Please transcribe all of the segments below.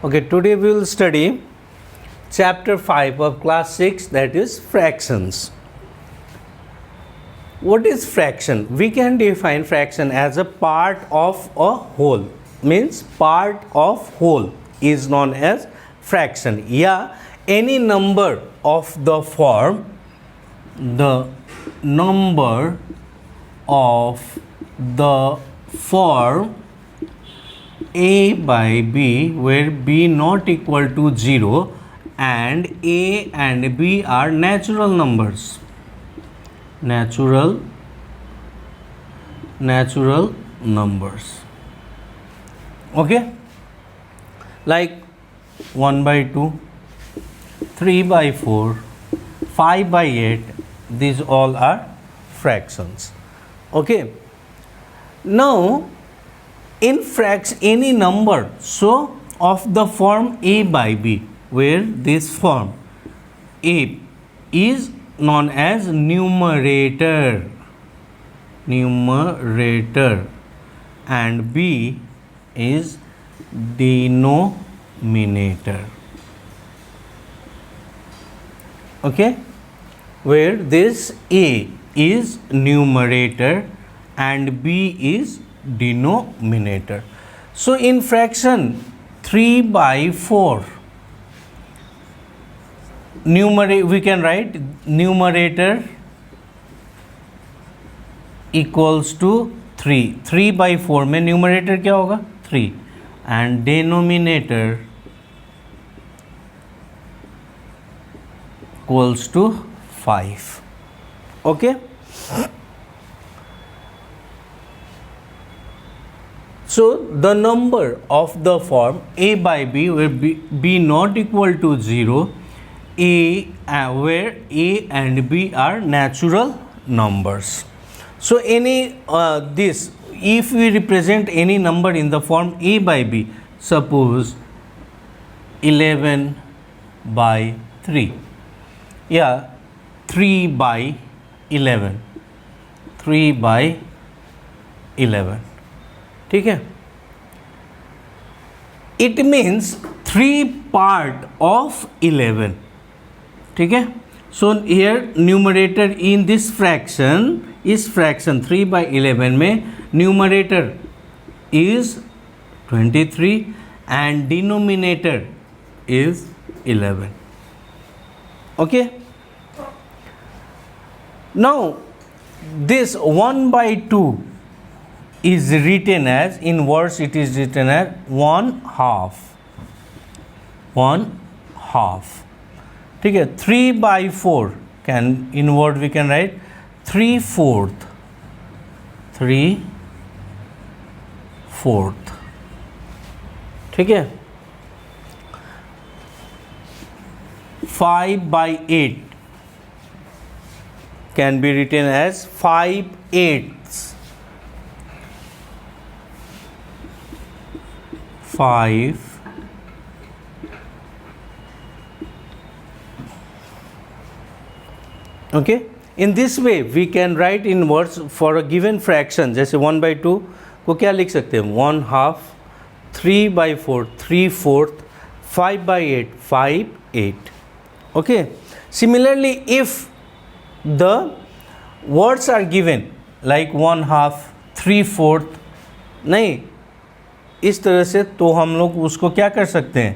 Okay, today we will study chapter 5 of class 6, that is fractions. What is fraction? We can define fraction as a part of a whole. Means part of whole is known as fraction. Yeah, any number of the form, the number of the form a by b where b not equal to 0 and a and b are natural numbers. Natural numbers. Okay, like 1 by 2, 3 by 4, 5 by 8, these all are fractions. Okay, now in fraction any number so of the form a by b where this form a is known as numerator and b is denominator. Okay, where this a is numerator and b is denominator. So in fraction 3 by 4 we can write numerator equals to 3 by 4 में numerator क्या होगा 3 and denominator equals to 5. Okay, so the number of the form a by b where b not equal to 0, where a and b are natural numbers. So any this if we represent any number in the form a by b, suppose 11 by 3, yeah, 3 by 11, ठीक है, it means 3 part of 11. ठीक है, so here numerator in this fraction is fraction 3 by 11 में numerator is 23 and denominator is 11. Okay, now this 1 by 2 is written as, in words it is written as 1/2. ठीक है, 3 by 4 can, in word we can write 3/4. ठीक है, 5 by 8 can be written as 5/8. 5. Okay, in this way we can write in words for a given fraction. जैसे 1 by 2 को क्या लिख सकते हैं 1/2, 3 by 4 3/4, 5 by 8 5/8. Okay, similarly if the words are given like 1/2, 3/4, नहीं इस तरह से, तो हम लोग उसको क्या कर सकते हैं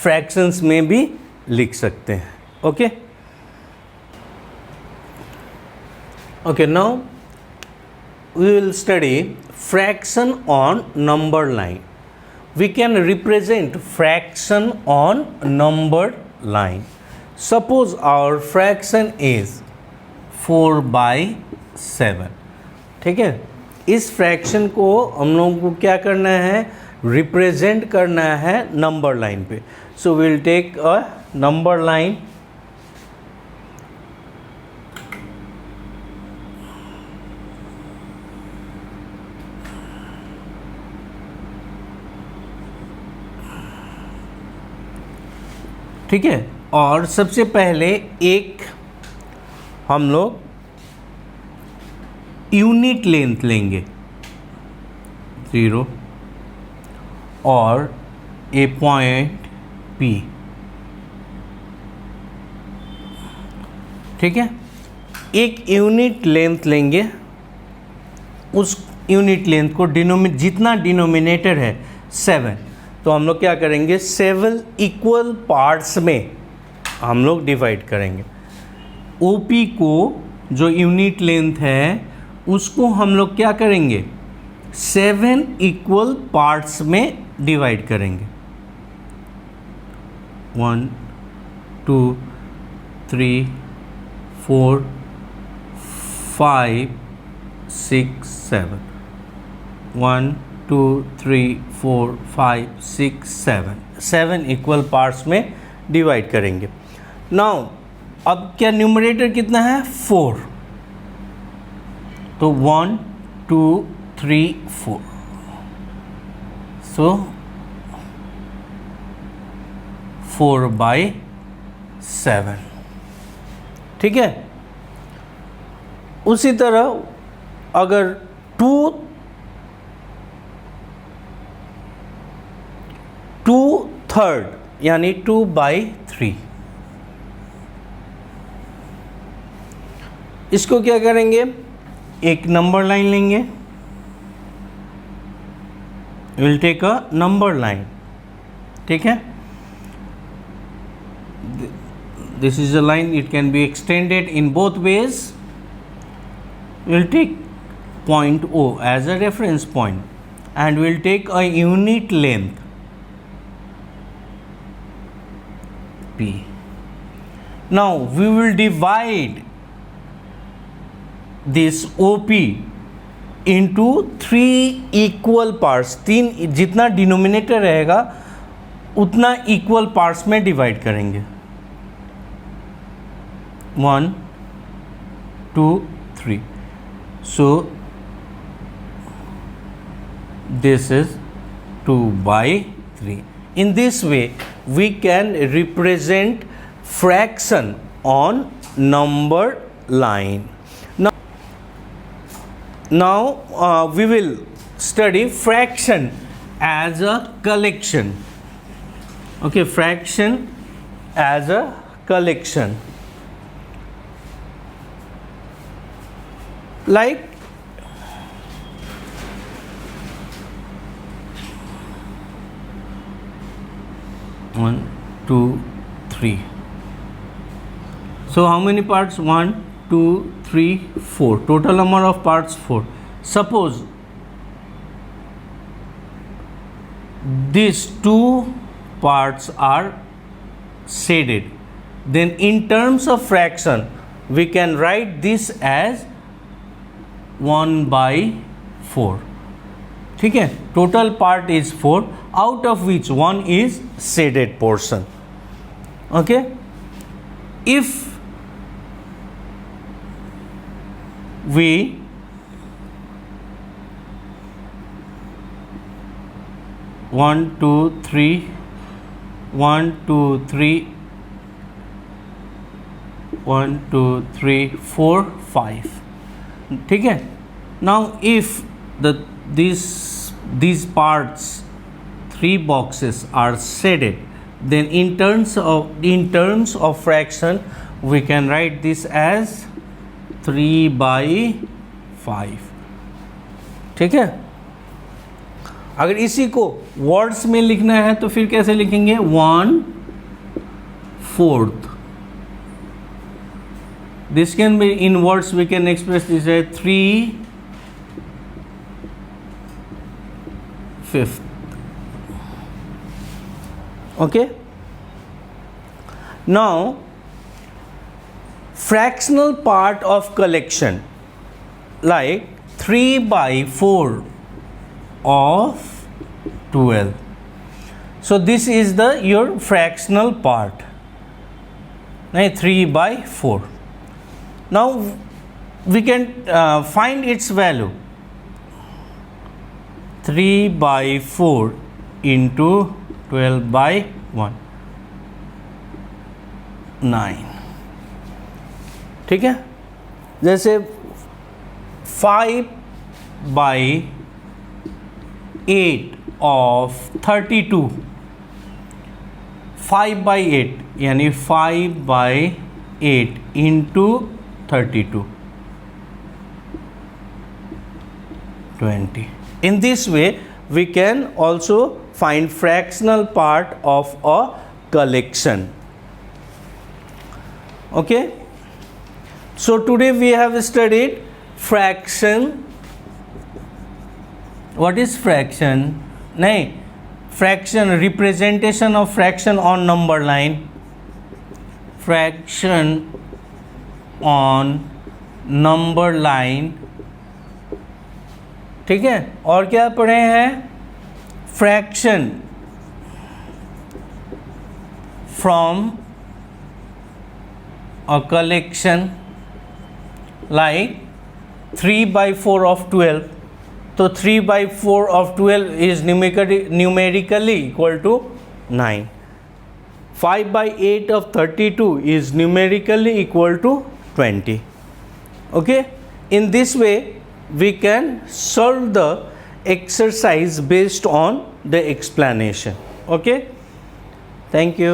फ्रैक्शंस में भी लिख सकते हैं. Okay, okay, now we will study fraction on number line. We can represent fraction on number line. Suppose our fraction is 4 by 7. ठीक है, इस फ्रैक्शन को हम लोगों को क्या करना है, रिप्रेजेंट करना है नंबर लाइन पे. So will take a number line. ठीक है, और सबसे पहले एक हम लोग यूनिट लेंथ लेंगे 0 और ए पॉइंट P, ठीक है। एक यूनिट लेंथ लेंगे, उस यूनिट लेंथ को जितना डिनोमिनेटर है 7, तो हम लोग क्या करेंगे 7 इक्वल पार्ट्स में हम लोग डिवाइड करेंगे। OP को जो यूनिट लेंथ है उसको हम लोग क्या करेंगे 7 इक्वल पार्ट्स में डिवाइड करेंगे। 1 2 3 4 5 6 7, 1 2 3 4 5 6 7 इक्वल पार्ट्स में डिवाइड करेंगे। नाउ अब क्या न्यूमरेटर कितना है 4, तो 1 2 3 4, सो 4/7, ठीक है। उसी तरह अगर 2/3 यानी 2/3, इसको क्या करेंगे एक नंबर लाइन लेंगे, will take a number line, ठीक है। This is a line, it can be extended in both ways. We'll take point O as a reference point and we'll take a unit length P. Now we will divide this OP into 3 equal parts। 3 जितना denominator रहेगा उतना equal parts में divide करेंगे। 1 2 3, so this is 2/3. In this way we can represent fraction on number line. Now we will study fraction as a collection. Okay, fraction as a collection. Like 1 2 3, so how many parts 1 2 3 4, total number of parts 4. Suppose these 2 parts are shaded, then in terms of fraction we can write this as 1/4, ठीक है। Total part is 4, out of which 1 is shaded portion. Okay, if we one two three 1 2 3 1 2 3 4 5, ठीक है। Now if these parts 3 boxes are shaded, then in terms of fraction we can write this as 3/5, ठीक है। अगर इसी को words में लिखना है तो फिर कैसे लिखेंगे 1/4। This can be in words, we can express this as 3/5. Okay, now fractional part of collection like 3/4 of 12. So this is your fractional part, 3/4. Now we can find its value. 3/4 into 12/1, 9, ठीक है। जैसे 5/8 of 32 5/8 यानी 5/8 into 32 20. In this way we can also find fractional part of a collection. Okay, so today we have studied fraction. What is fraction? नहीं, fraction, representation of fraction on number line, fraction on number line. ठीक है, और क्या पढ़े हैं? Fraction from a collection like 3/4 of 12. तो 3/4 of 12 is numerically equal to 9. 5/8 of 32 is numerically equal to 20. Okay, in this way we can solve the exercise based on the explanation. Okay, thank you.